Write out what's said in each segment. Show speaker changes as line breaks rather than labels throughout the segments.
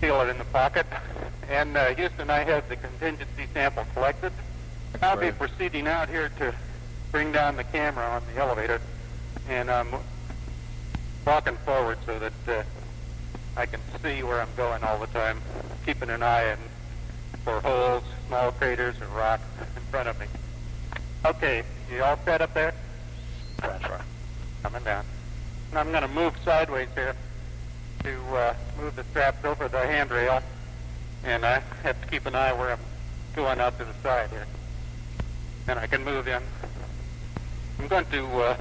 conceal it in the pocket. And Houston, I have the contingency sample collected. I'll be proceeding out here to bring down the camera on the elevator, and I'm walking forward so that I can see where I'm going all the time, keeping an eye in for holes, small craters, or rocks in front of me. Okay, you all set up there?
That's right.
Coming down. And I'm going to move sideways here to move the straps over the handrail, and I have to keep an eye where I'm going out to the side here. And I can move in. I'm going to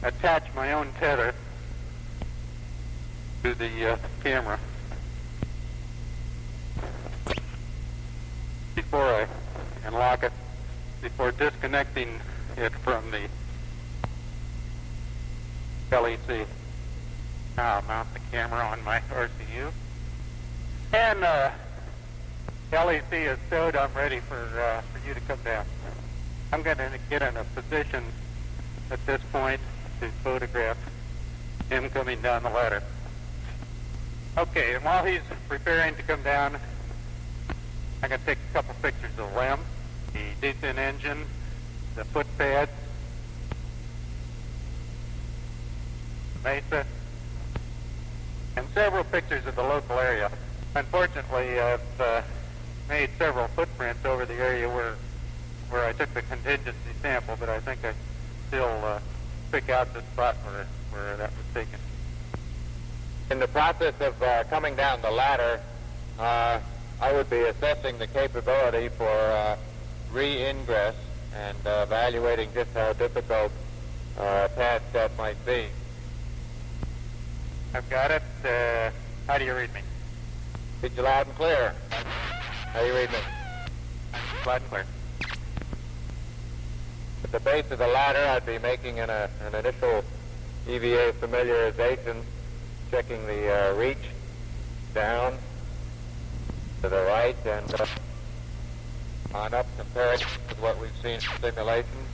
attach my own tether to the camera before I unlock it, before disconnecting it from the LEC. Now I'll mount the camera on my RCU. And LEC is stowed. I'm ready for you to come down. I'm going to get in a position at this point to photograph him coming down the ladder. Okay, and while he's preparing to come down, I'm going to take a couple pictures of the LEM, the descent engine, the foot pads, Mesa, and several pictures of the local area. Unfortunately, I've made several footprints over the area where I took the contingency sample, but I think I still pick out the spot where that was taken.
In the process of coming down the ladder, I would be assessing the capability for re-ingress and evaluating just how difficult a task that might be.
I've got it. How do you read me?
Read you loud and clear. How do you read me?
Loud and clear.
At the base of the ladder, I'd be making an initial EVA familiarization, checking the reach down to the right and on up, comparing with what we've seen in simulations.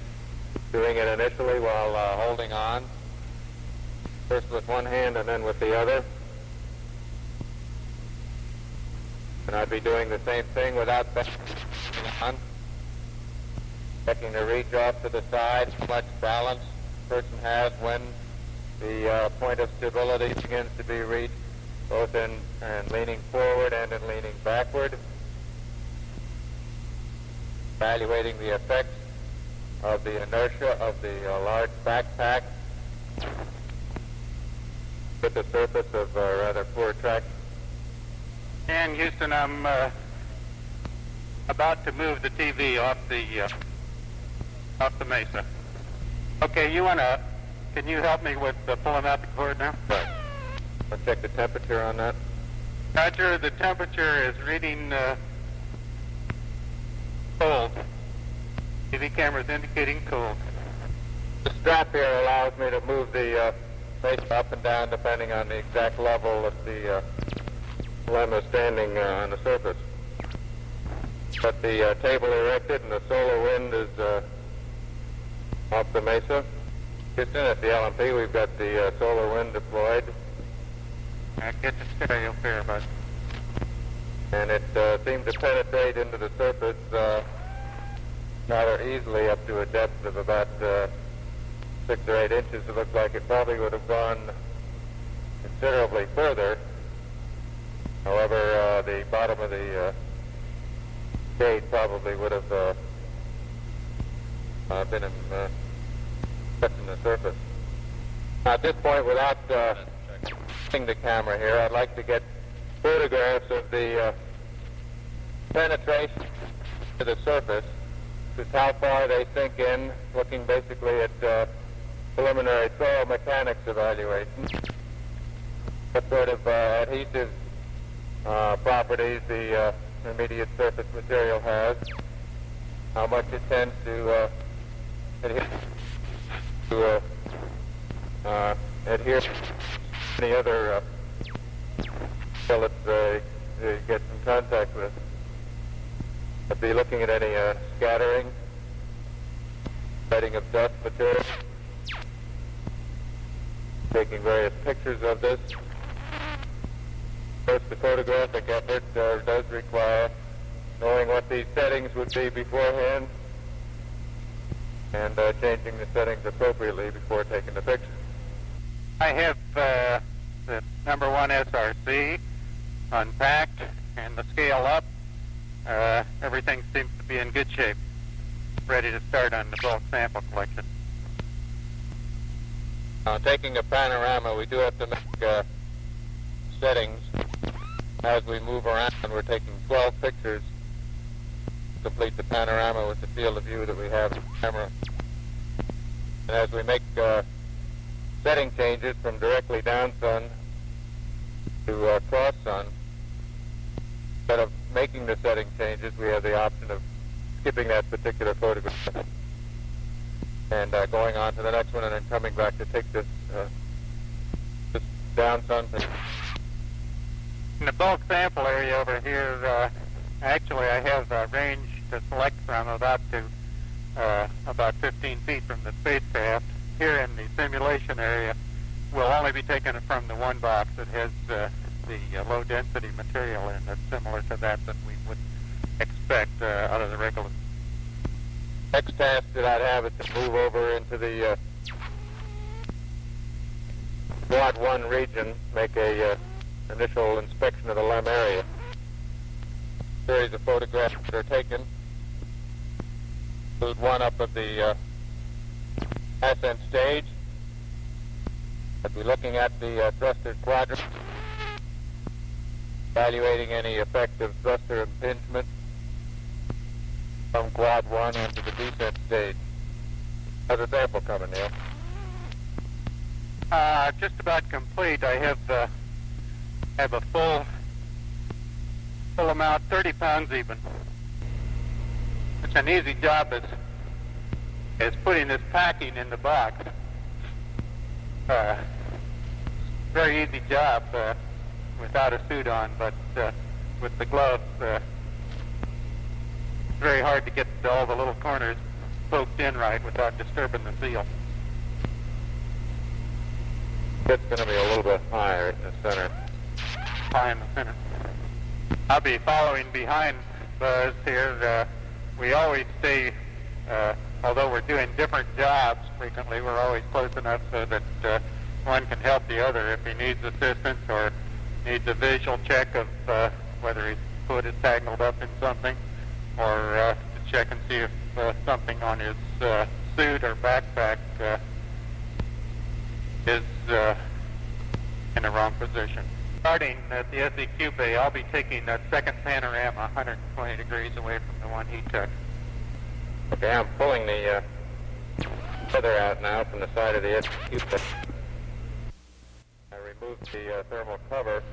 Doing it initially while holding on, first with one hand and then with the other. And I'd be doing the same thing without bending on. Checking the reach off to the side, how much balance the person has when the point of stability begins to be reached, both in leaning forward and in leaning backward. Evaluating the effects of the inertia of the large backpack with the surface of rather poor traction.
And Houston, I'm about to move the TV off the Mesa. Okay, can you help me with pulling out the cord now?
Right. I'll check the temperature on that.
Roger, the temperature is reading cold. TV camera is indicating cold.
The strap here allows me to move the Mesa up and down depending on the exact level of the LEM is standing on the surface. But the table erected and the solar wind is off the Mesa. Houston, at the LMP, we've got the solar wind deployed.
Get the stereo clear, bud.
And it seemed to penetrate into the surface rather easily up to a depth of about 6 or 8 inches. It looked like it probably would have gone considerably further. However, the bottom of the gate probably would have been touching the surface. Now, at this point, without using the camera here, I'd like to get photographs of the penetration to the surface, just how far they sink in, looking basically at preliminary soil mechanics evaluation. What sort of adhesive properties the immediate surface material has, how much it tends to adhere to any other pellets you get some contact with. I'd be looking at any scattering, spreading of dust material, taking various pictures of this. Of course, the photographic effort does require knowing what these settings would be beforehand and changing the settings appropriately before taking the picture.
I have the number 1 SRC unpacked and the scale up. Everything seems to be in good shape, ready to start on the bulk sample collection.
Taking a panorama, we do have to make settings as we move around. We're taking 12 pictures to complete the panorama with the field of view that we have in the camera. And as we make setting changes from directly down sun to cross sun, instead of making the setting changes, we have the option of skipping that particular photograph and going on to the next one and then coming back to take this down sun picture.
In the bulk sample area over here, actually I have a range to select from about 15 feet from the spacecraft. Here in the simulation area, we'll only be taking it from the one box that has the low density material in it, similar to that we would expect out of the regular.
Next task that I'd have is to move over into the Quad 1 region, make a initial inspection of the LEM area. A series of photographs that are taken. Include one up of the ascent stage. I'd be looking at the thruster quadrant, evaluating any effect of thruster impingement from Quad 1 onto the descent stage. How's the sample coming, Neil?
Just about complete. I have a full amount, 30 pounds even. It's an easy job as putting this packing in the box. Very easy job without a suit on, but with the gloves, it's very hard to get all the little corners poked in right without disturbing the seal.
It's going to be a little bit higher in the center.
High in the center. I'll be following behind Buzz here. We always stay, although we're doing different jobs frequently, we're always close enough so that one can help the other if he needs assistance or needs a visual check of whether his foot is tangled up in something, or to check and see if something on his suit or backpack is in the wrong position. Starting at the SEQ bay, I'll be taking that second panorama 120 degrees away from the one he took.
Okay, I'm pulling the feather out now from the side of the SEQ bay. I removed the thermal cover,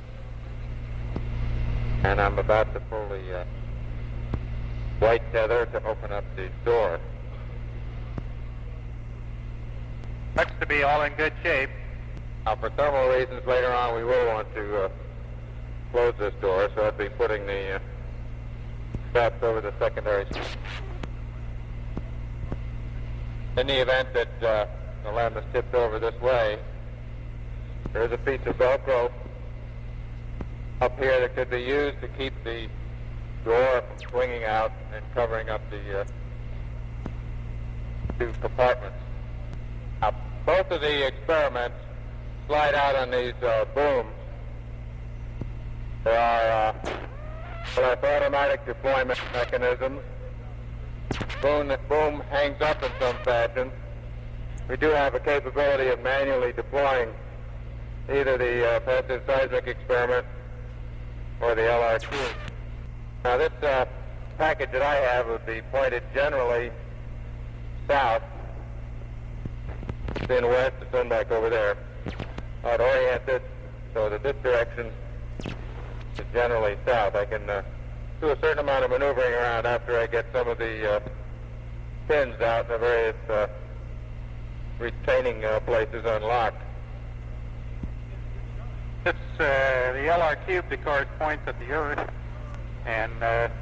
and I'm about to pull the white tether to open up the door.
Looks to be all in good shape.
Now, for thermal reasons, later on we will want to close this door, so I'd be putting the straps over the secondary. In the event that the LEM is tipped over this way, there's a piece of Velcro up here that could be used to keep the door from swinging out and covering up the two compartments. Now, both of the experiments slide out on these booms. There are automatic deployment mechanisms. Boom hangs up in some fashion. We do have a capability of manually deploying either the passive seismic experiment or the LR2. Now this package that I have would be pointed generally south, then west, the sun back over there. I'd orient it so that this direction is generally south. I can do a certain amount of maneuvering around after I get some of the pins out in the various retaining places unlocked.
This, the LR cube, of course, points at the Earth, and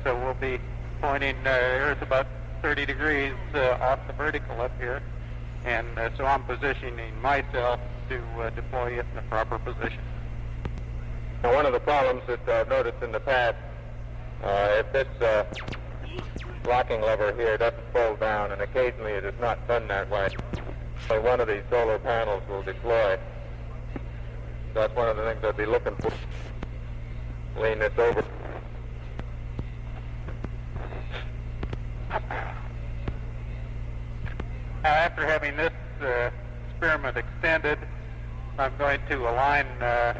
so we'll be pointing Earth about 30 degrees off the vertical up here, and so I'm positioning myself to deploy it in the proper position.
Now, one of the problems that I've noticed in the past, if this locking lever here doesn't fold down, and occasionally it is not done that way, so one of these solar panels will deploy. That's one of the things I'd be looking for. Lean this over.
After having this experiment extended, I'm going to align the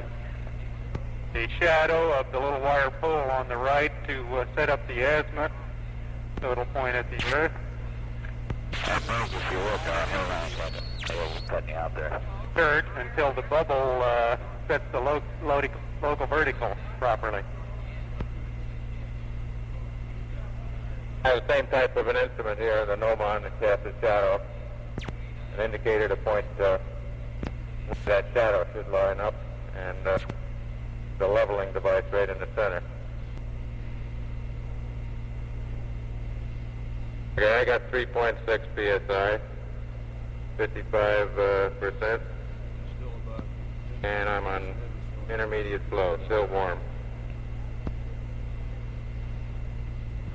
shadow of the little wire pole on the right to set up the azimuth, so it'll point at the earth.
If you look around like a cutting out there.
Third, until the bubble sets the local vertical properly.
I have the same type of an instrument here, the gnomon that casts a shadow, an indicator to point where that shadow should line up, and the leveling device right in the center. Okay, I got 3.6 psi, 55%, and I'm on intermediate flow, still warm.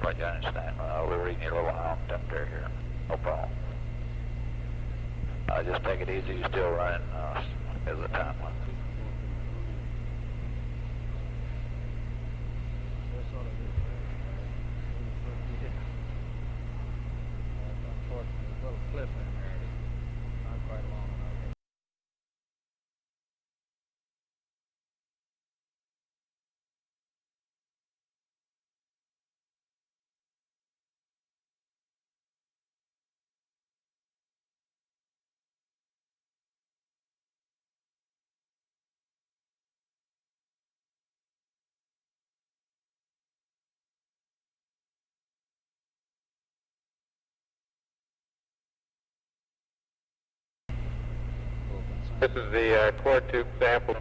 Right, I understand. We're reading you a little out up there here. No problem. Just take it easy. You're still running as a time limit.
Little cliff in there, not quite long enough.
This is the core tube sample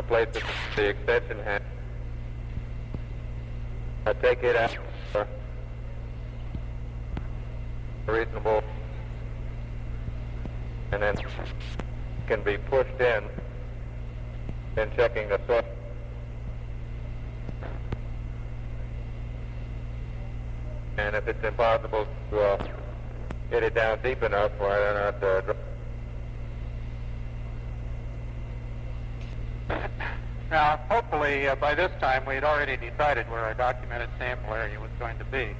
placed at the extension head. I take it out for reasonable, and then can be pushed in, then checking the source. And if it's impossible to get it down deep enough, why not
Now, hopefully, by this time, we had already decided where our documented sample area was going to be,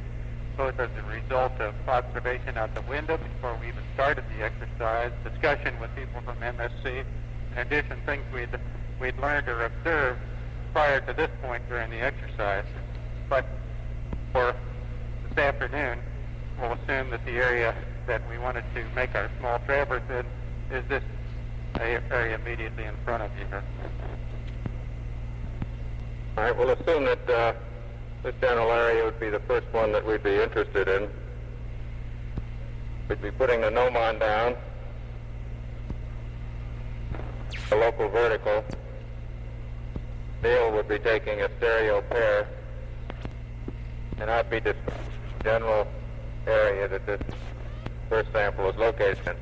both as a result of observation out the window before we even started the exercise, discussion with people from MSC, in addition, things we'd learned or observed prior to this point during the exercise. But for this afternoon, we'll assume that the area that we wanted to make our small traverse in is this area immediately in front of you here.
All right, we'll assume that this general area would be the first one that we'd be interested in. We'd be putting the gnomon down, the local vertical. Neil would be taking a stereo pair, and I'd be the general area that this first sample is located in.